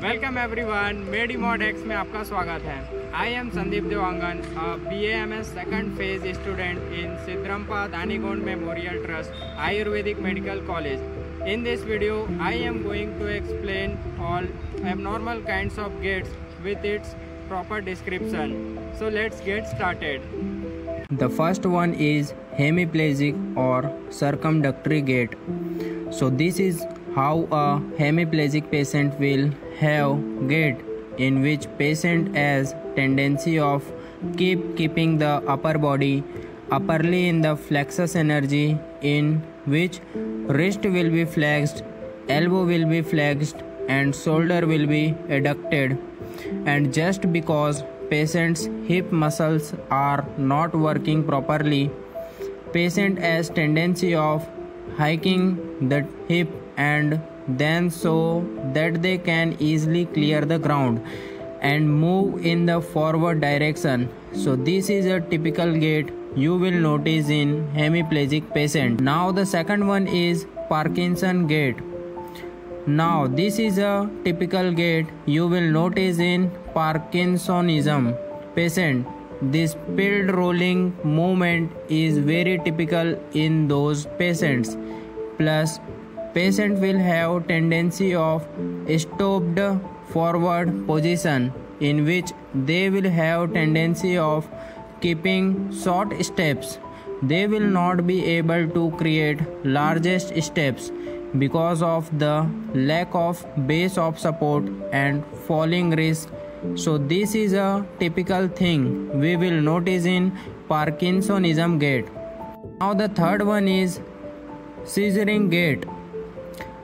Welcome everyone, Medi Mod X में आपका स्वागत है। I am Sandeep Dewangan, BAMS second phase student in Siddharampa Danigond memorial trust Ayurvedic medical college. In this video, I am going to explain all abnormal kinds of gaits with its proper description. So let's get started. The first one is hemiplegic or circumductory gait. So this is how a hemiplegic patient will have gait in which patient has tendency of keeping the upper body upperly in the flexus energy, in which wrist will be flexed, elbow will be flexed and shoulder will be adducted. And just because patient's hip muscles are not working properly, patient has tendency of hiking the hip and then so that they can easily clear the ground and move in the forward direction. So this is a typical gait you will notice in hemiplegic patient. Now the second one is Parkinson gait. Now this is a typical gait you will notice in Parkinsonism patient. This pill rolling movement is very typical in those patients. Plus, patient will have tendency of stooped forward position, in which they will have tendency of keeping short steps. They will not be able to create largest steps because of the lack of base of support and falling risk. So this is a typical thing we will notice in Parkinsonism gait. Now the third one is scissoring gait.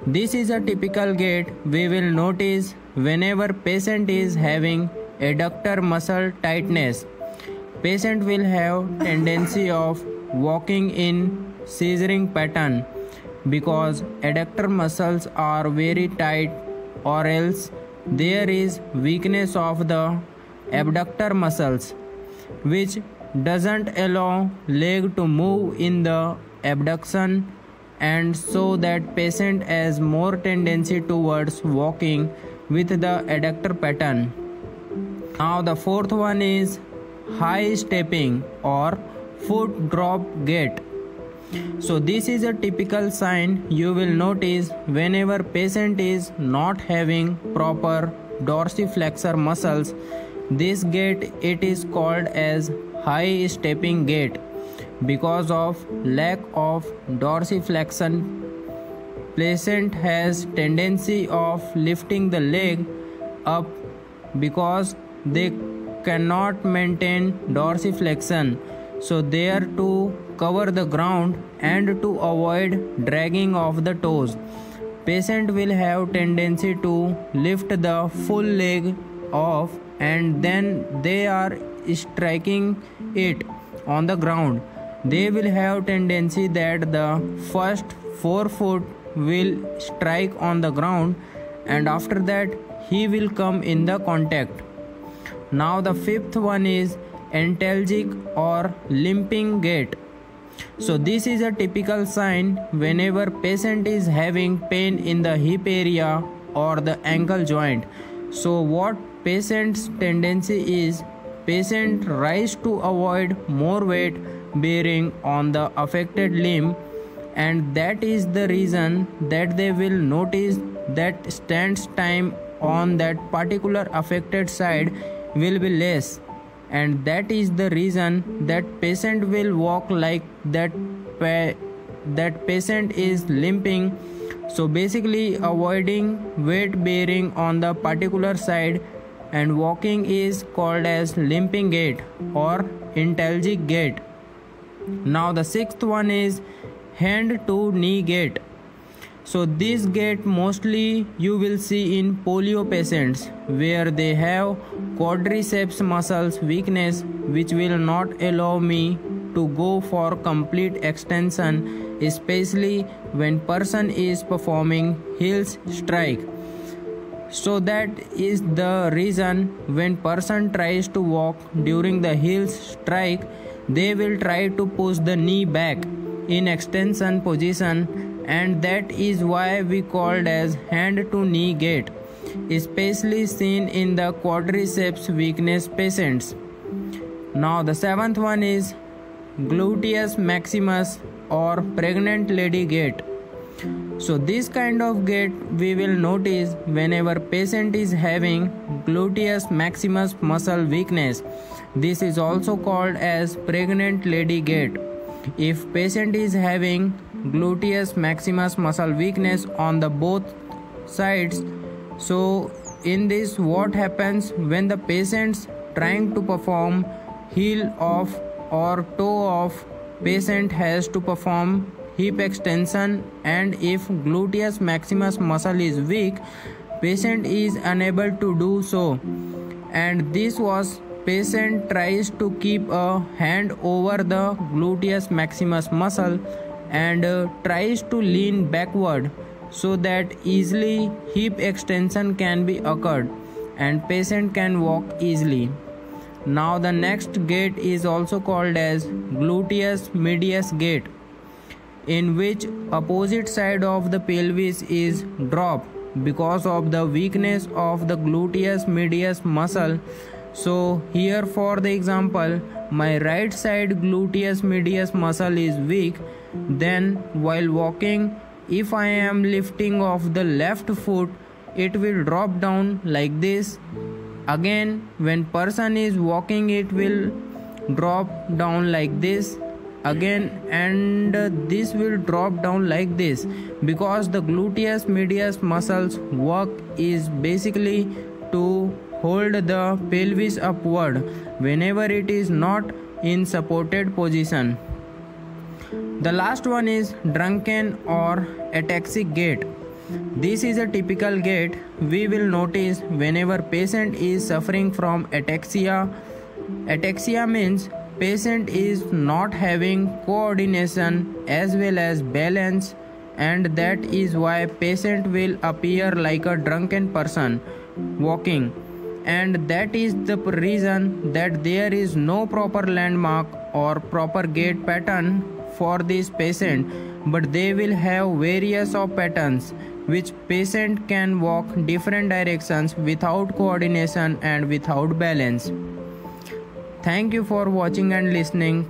This is a typical gait we will notice whenever patient is having adductor muscle tightness. Patient will have tendency of walking in scissoring pattern because adductor muscles are very tight, or else there is weakness of the abductor muscles, which doesn't allow leg to move in the abduction, and so that patient has more tendency towards walking with the adductor pattern. Now the fourth one is high stepping or foot drop gait. So this is a typical sign you will notice whenever patient is not having proper dorsiflexor muscles. This gait it is called as high stepping gait. Because of lack of dorsiflexion, patient has tendency of lifting the leg up because they cannot maintain dorsiflexion. So there to cover the ground and to avoid dragging of the toes, patient will have tendency to lift the full leg off and then they are striking it on the ground. They will have tendency that the first forefoot will strike on the ground and after that he will come in the contact. Now the fifth one is antalgic or limping gait. So this is a typical sign whenever patient is having pain in the hip area or the ankle joint. So what patient's tendency is, patient rise to avoid more weight bearing on the affected limb, and that is the reason that they will notice that stance time on that particular affected side will be less, and that is the reason that patient will walk like that patient is limping. So basically avoiding weight bearing on the particular side and walking is called as limping gait or antalgic gait. Now the sixth one is hand to knee gait. So this gait mostly you will see in polio patients where they have quadriceps muscles weakness, which will not allow me to go for complete extension, especially when person is performing heels strike. So that is the reason when person tries to walk during the heels strike, they will try to push the knee back in extension position, and that is why we called as hand to knee gait. especially seen in the quadriceps weakness patients. Now the seventh one is gluteus maximus or pregnant lady gait. So this kind of gait we will notice whenever patient is having gluteus maximus muscle weakness. This is also called as pregnant lady gait. If patient is having gluteus maximus muscle weakness on the both sides, so in this what happens when the patient's trying to perform heel off or toe off, patient has to perform hip extension, and if gluteus maximus muscle is weak, patient is unable to do so, and this was patient tries to keep a hand over the gluteus maximus muscle and tries to lean backward so that easily hip extension can be occurred and patient can walk easily. Now the next gait is also called as gluteus medius gait, in which opposite side of the pelvis is dropped because of the weakness of the gluteus medius muscle. So here for the example, my right side gluteus medius muscle is weak, then while walking, if I am lifting off the left foot, it will drop down like this. Again, when person is walking, it will drop down like this again, and this will drop down like this, because the gluteus medius muscles work is basically to hold the pelvis upward whenever it is not in supported position. The last one is drunken or ataxic gait. This is a typical gait we will notice whenever patient is suffering from ataxia. Ataxia means patient is not having coordination as well as balance, and that is why patient will appear like a drunken person walking, and that is the reason that there is no proper landmark or proper gait pattern for this patient, but they will have various of patterns which patient can walk different directions without coordination and without balance. Thank you for watching and listening.